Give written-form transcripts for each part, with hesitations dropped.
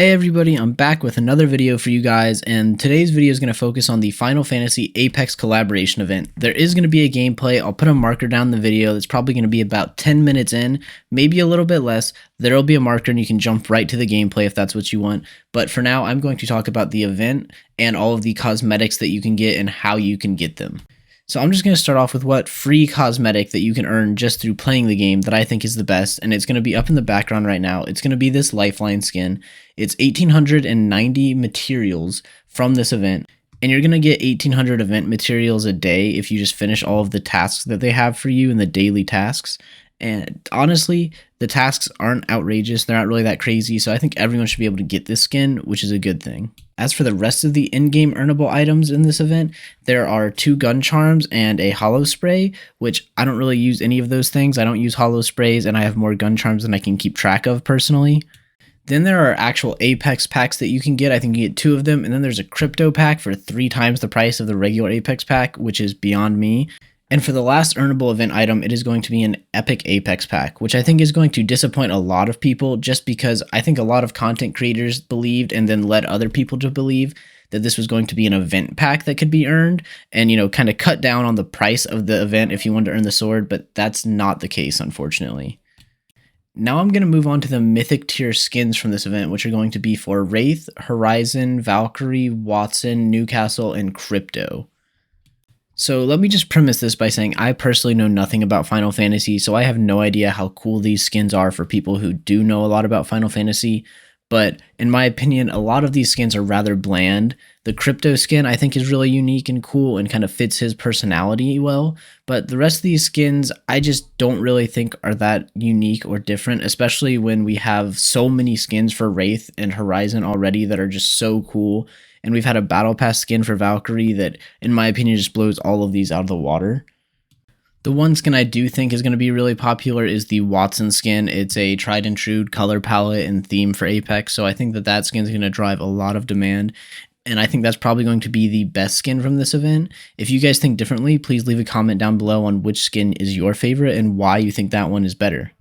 Hey everybody, I'm back with another video for you guys, and today's video is going to focus on the Final Fantasy Apex collaboration event. There is going to be a gameplay. I'll put a marker down in the video that's probably going to be about 10 minutes in, maybe a little bit less. There will be a marker and you can jump right to the gameplay if that's what you want. But for now, I'm going to talk about the event and all of the cosmetics that you can get and how you can get them. So I'm just going to start off with what free cosmetic that you can earn just through playing the game that I think is the best, and it's going to be up in the background right now. It's going to be this Lifeline skin. It's 1,890 materials from this event, and you're going to get 1,800 event materials a day if you just finish all of the tasks that they have for you in the daily tasks. And honestly, the tasks aren't outrageous. They're not really that crazy, so I think everyone should be able to get this skin, which is a good thing. As for the rest of the in-game earnable items in this event, there are 2 gun charms and a hollow spray, which I don't really use any of those things. I don't use hollow sprays, and I have more gun charms than I can keep track of personally. Then there are actual Apex packs that you can get. I think you get 2 of them, and then there's a crypto pack for 3 times the price of the regular Apex pack, which is beyond me. And for the last earnable event item, it is going to be an epic Apex pack, which I think is going to disappoint a lot of people just because I think a lot of content creators believed and then led other people to believe that this was going to be an event pack that could be earned and, kind of cut down on the price of the event if you wanted to earn the sword, but that's not the case, unfortunately. Now I'm going to move on to the mythic tier skins from this event, which are going to be for Wraith, Horizon, Valkyrie, Watson, Newcastle, and Crypto. So let me just premise this by saying I personally know nothing about Final Fantasy, so I have no idea how cool these skins are for people who do know a lot about Final Fantasy, but in my opinion, a lot of these skins are rather bland. The Crypto skin I think is really unique and cool and kind of fits his personality well, but the rest of these skins I just don't really think are that unique or different, especially when we have so many skins for Wraith and Horizon already that are just so cool. And we've had a Battle Pass skin for Valkyrie that, in my opinion, just blows all of these out of the water. The one skin I do think is going to be really popular is the Watson skin. It's a tried and true color palette and theme for Apex, so I think that skin is going to drive a lot of demand. And I think that's probably going to be the best skin from this event. If you guys think differently, please leave a comment down below on which skin is your favorite and why you think that one is better.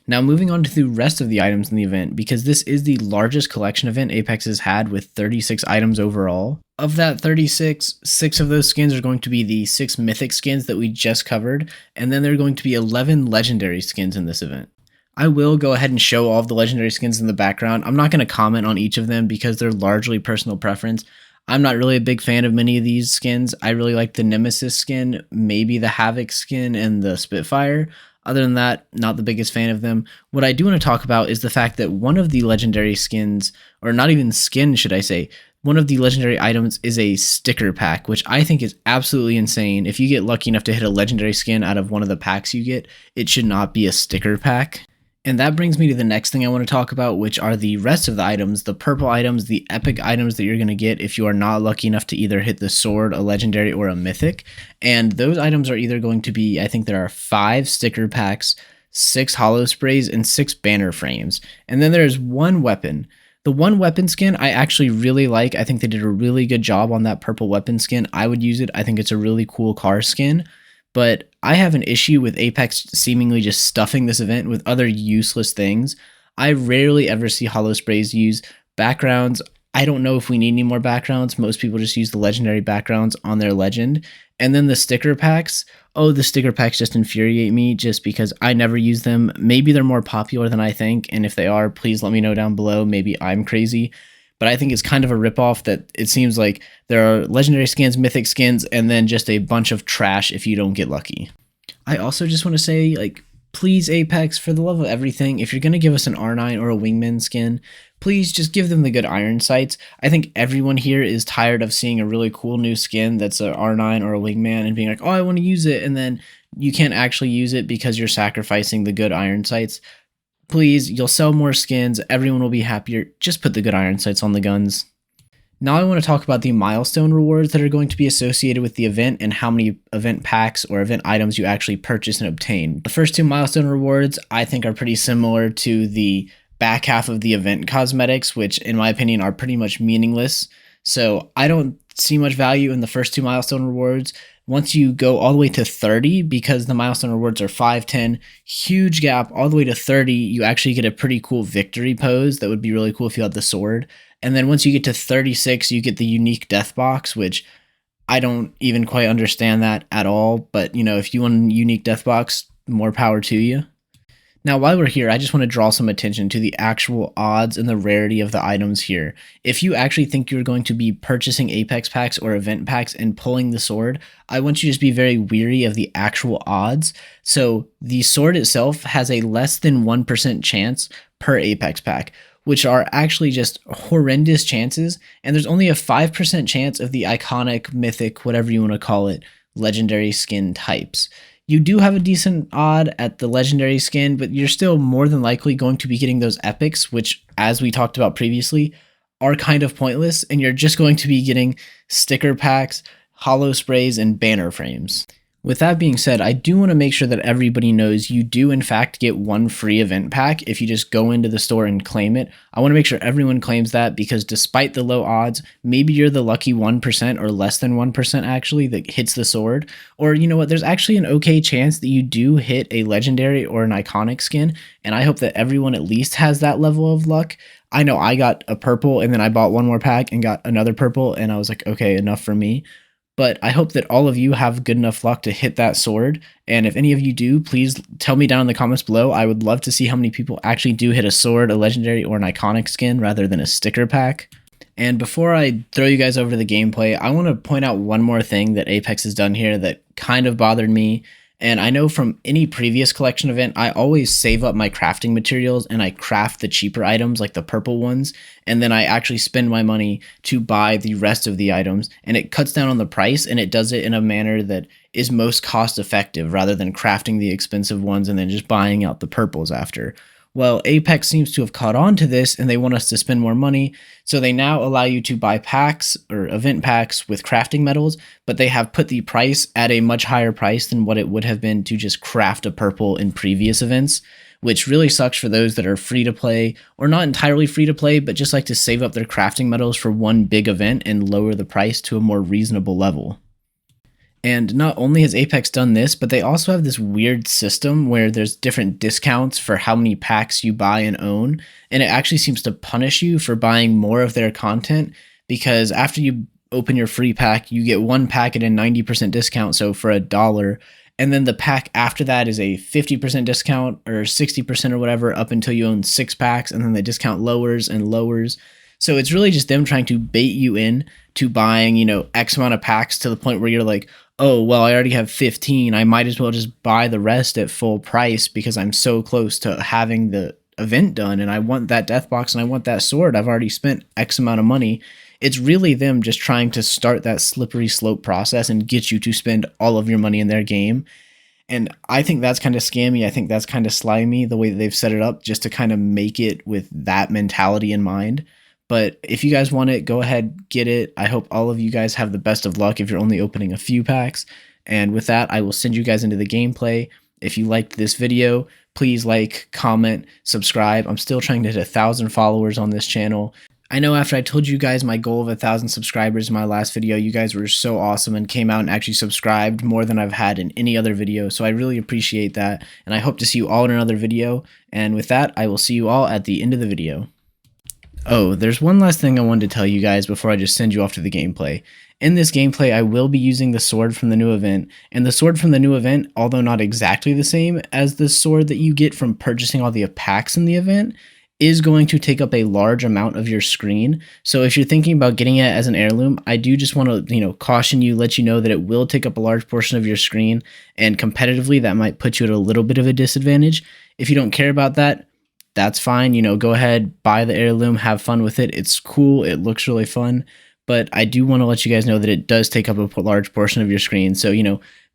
Now moving on to the rest of the items in the event, because this is the largest collection event Apex has had with 36 items overall. Of that 36, 6 of those skins are going to be the 6 mythic skins that we just covered, and then there are going to be 11 legendary skins in this event. I will go ahead and show all of the legendary skins in the background. I'm not going to comment on each of them because they're largely personal preference. I'm not really a big fan of many of these skins. I really like the Nemesis skin, maybe the Havoc skin, and the Spitfire. Other than that, not the biggest fan of them. What I do want to talk about is the fact that one of the legendary skins, or not even skin, should I say, one of the legendary items is a sticker pack, which I think is absolutely insane. If you get lucky enough to hit a legendary skin out of one of the packs you get, it should not be a sticker pack. And that brings me to the next thing I want to talk about, which are the rest of the items, the purple items, the epic items that you're going to get if you are not lucky enough to either hit the sword, a legendary, or a mythic. And those items are either going to be, I think there are 5 sticker packs, 6 hollow sprays, and 6 banner frames. And then there's 1 weapon. The 1 weapon skin I actually really like. I think they did a really good job on that purple weapon skin. I would use it. I think it's a really cool car skin. But I have an issue with Apex seemingly just stuffing this event with other useless things. I rarely ever see hollow sprays use backgrounds. I don't know if we need any more backgrounds. Most people just use the legendary backgrounds on their legend. And then the sticker packs. Oh, the sticker packs just infuriate me just because I never use them. Maybe they're more popular than I think. And if they are, please let me know down below. Maybe I'm crazy. But I think it's kind of a ripoff that it seems like there are legendary skins, mythic skins, and then just a bunch of trash if you don't get lucky. I also just want to say, please Apex, for the love of everything, if you're going to give us an R9 or a Wingman skin, please just give them the good iron sights. I think everyone here is tired of seeing a really cool new skin that's a R9 or a Wingman and being like, oh, I want to use it, and then you can't actually use it because you're sacrificing the good iron sights. Please, you'll sell more skins, everyone will be happier, just put the good iron sights on the guns. Now I want to talk about the milestone rewards that are going to be associated with the event and how many event packs or event items you actually purchase and obtain. The first 2 milestone rewards I think are pretty similar to the back half of the event cosmetics, which in my opinion are pretty much meaningless. So I don't see much value in the first 2 milestone rewards. Once you go all the way to 30, because the milestone rewards are 5, 10, huge gap all the way to 30, you actually get a pretty cool victory pose that would be really cool if you had the sword. And then once you get to 36, you get the unique death box, which I don't even quite understand that at all. But, you know, if you want a unique death box, more power to you. Now, while we're here, I just want to draw some attention to the actual odds and the rarity of the items here. If you actually think you're going to be purchasing Apex packs or event packs and pulling the sword, I want you to just be very weary of the actual odds. So the sword itself has a less than 1% chance per Apex pack, which are actually just horrendous chances. And there's only a 5% chance of the iconic, mythic, whatever you want to call it, legendary skin types. You do have a decent odd at the legendary skin, but you're still more than likely going to be getting those epics, which, as we talked about previously, are kind of pointless, and you're just going to be getting sticker packs, holo sprays, and banner frames. With that being said, I do want to make sure that everybody knows you do in fact get one free event pack if you just go into the store and claim it. I want to make sure everyone claims that, because despite the low odds, maybe you're the lucky 1% or less than 1% actually that hits the sword. Or you know what, there's actually an okay chance that you do hit a legendary or an iconic skin, and I hope that everyone at least has that level of luck. I know I got a purple and then I bought one more pack and got another purple, and I was like, okay, enough for me. But I hope that all of you have good enough luck to hit that sword. And if any of you do, please tell me down in the comments below. I would love to see how many people actually do hit a sword, a legendary, or an iconic skin rather than a sticker pack. And before I throw you guys over to the gameplay, I want to point out one more thing that Apex has done here that kind of bothered me. And I know from any previous collection event, I always save up my crafting materials and I craft the cheaper items like the purple ones. And then I actually spend my money to buy the rest of the items, and it cuts down on the price, and it does it in a manner that is most cost effective rather than crafting the expensive ones and then just buying out the purples after. Well, Apex seems to have caught on to this, and they want us to spend more money, so they now allow you to buy packs or event packs with crafting metals, but they have put the price at a much higher price than what it would have been to just craft a purple in previous events, which really sucks for those that are free to play, or not entirely free to play, but just like to save up their crafting metals for one big event and lower the price to a more reasonable level. And not only has Apex done this, but they also have this weird system where there's different discounts for how many packs you buy and own. And it actually seems to punish you for buying more of their content, because after you open your free pack, you get one pack at a 90% discount, so for $1. And then the pack after that is a 50% discount or 60% or whatever up until you own 6 packs. And then the discount lowers and lowers. So it's really just them trying to bait you in to buying, you know, X amount of packs to the point where you're like, oh, well, I already have 15. I might as well just buy the rest at full price because I'm so close to having the event done and I want that death box and I want that sword. I've already spent X amount of money. It's really them just trying to start that slippery slope process and get you to spend all of your money in their game. And I think that's kind of scammy. I think that's kind of slimy, the way that they've set it up, just to kind of make it with that mentality in mind. But if you guys want it, go ahead, get it. I hope all of you guys have the best of luck if you're only opening a few packs. And with that, I will send you guys into the gameplay. If you liked this video, please like, comment, subscribe. I'm still trying to hit 1,000 followers on this channel. I know after I told you guys my goal of 1,000 subscribers in my last video, you guys were so awesome and came out and actually subscribed more than I've had in any other video. So I really appreciate that. And I hope to see you all in another video. And with that, I will see you all at the end of the video. Oh, there's one last thing I wanted to tell you guys before I just send you off to the gameplay. In this gameplay, I will be using the sword from the new event, and the sword from the new event, although not exactly the same as the sword that you get from purchasing all the packs in the event, is going to take up a large amount of your screen. So if you're thinking about getting it as an heirloom, I do just want to, caution you, let you know that it will take up a large portion of your screen, and competitively that might put you at a little bit of a disadvantage. If you don't care about that, that's fine. Go ahead, buy the heirloom, have fun with it. It's cool. It looks really fun. But I do want to let you guys know that it does take up a large portion of your screen. So,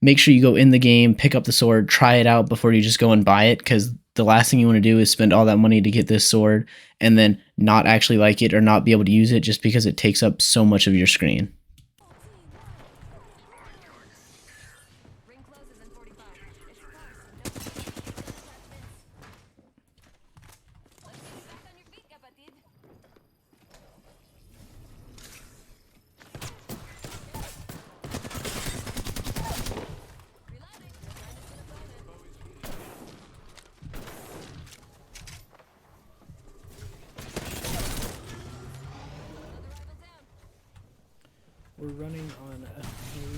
make sure you go in the game, pick up the sword, try it out before you just go and buy it. Because the last thing you want to do is spend all that money to get this sword and then not actually like it or not be able to use it just because it takes up so much of your screen. We're running on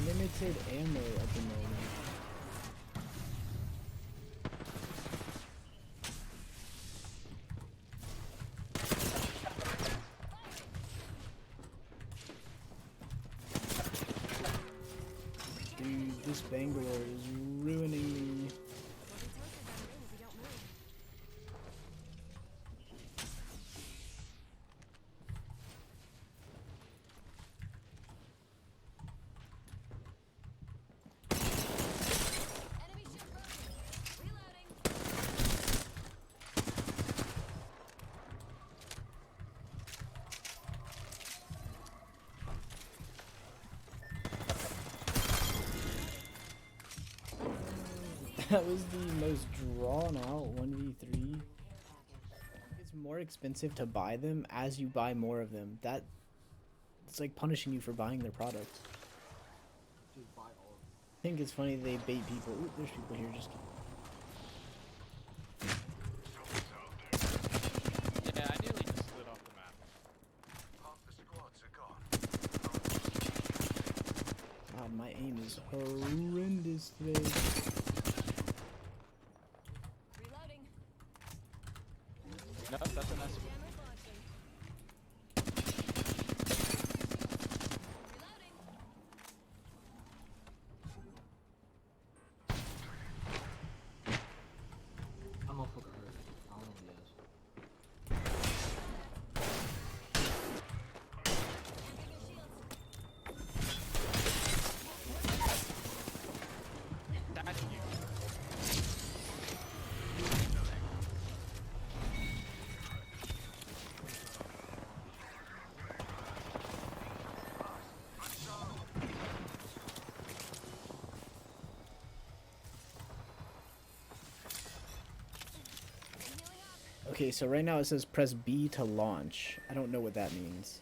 limited ammo at the moment. Dude, this Bangalore is ruining me. That was the most drawn out 1v3. It's more expensive to buy them as you buy more of them. It's like punishing you for buying their product. Just buy all of them. I think it's funny they bait people. Ooh, there's people here just kidding. Yeah, I nearly just slid off the map. Half the squads are gone. God, my aim is horrendous today. Nope, that's a nice one. I'm a fucker hurt. I don't know what he has. That's you. Okay, so right now it says press B to launch. I don't know what that means.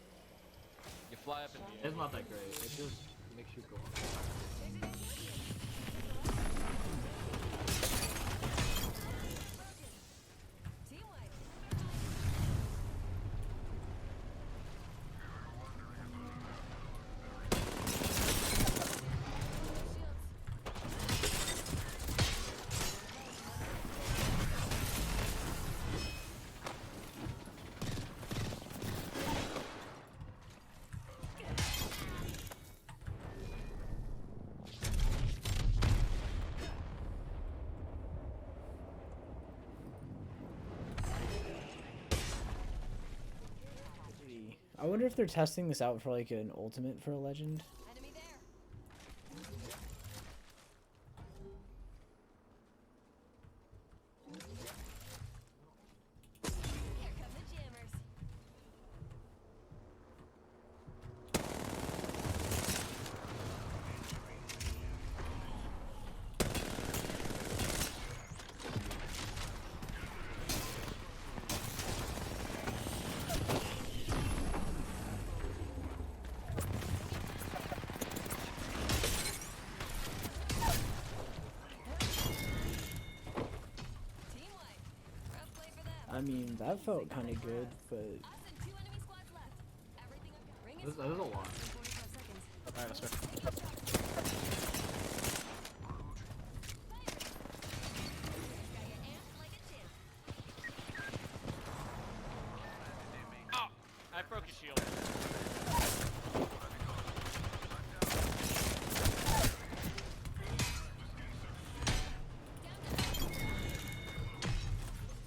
You fly up in the air. It's not that great. It just makes you go up. I wonder if they're testing this out for like an ultimate for a legend. Enemy there. Here come the jammers. I mean, that felt kind of good, but Us and 2 enemy squads left. Everything up. Ring is There's a lot. 45 seconds. Alright, let's go. Got you amped like a champ. Oh! I broke his shield.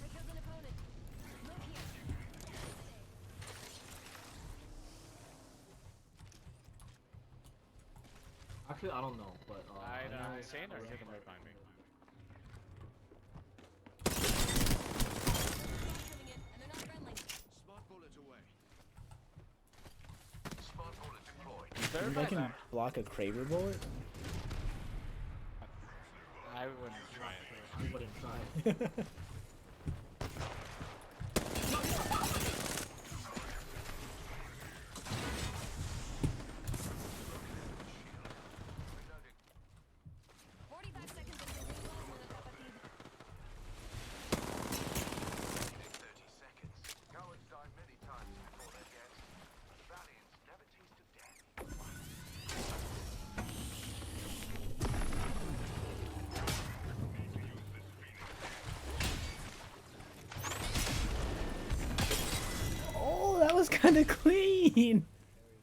Here comes an opponent. Look here. Actually, I don't know, but I know insane or hear them right behind me. Coming in, and they're not friendly. Smart bullet away. Smart bullet deployed. I think I can block a Kraber bullet. I wouldn't try it. You wouldn't try. Reloading. 45 seconds until we close on the top of feed. 30 seconds. Cowards die many times before they're dead. Valiants never tasted death. kind of clean.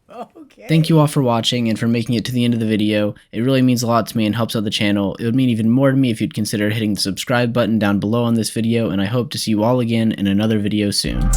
Okay. Thank you all for watching and for making it to the end of the video. It really means a lot to me and helps out the channel. It would mean even more to me if you'd consider hitting the subscribe button down below on this video, and I hope to see you all again in another video soon.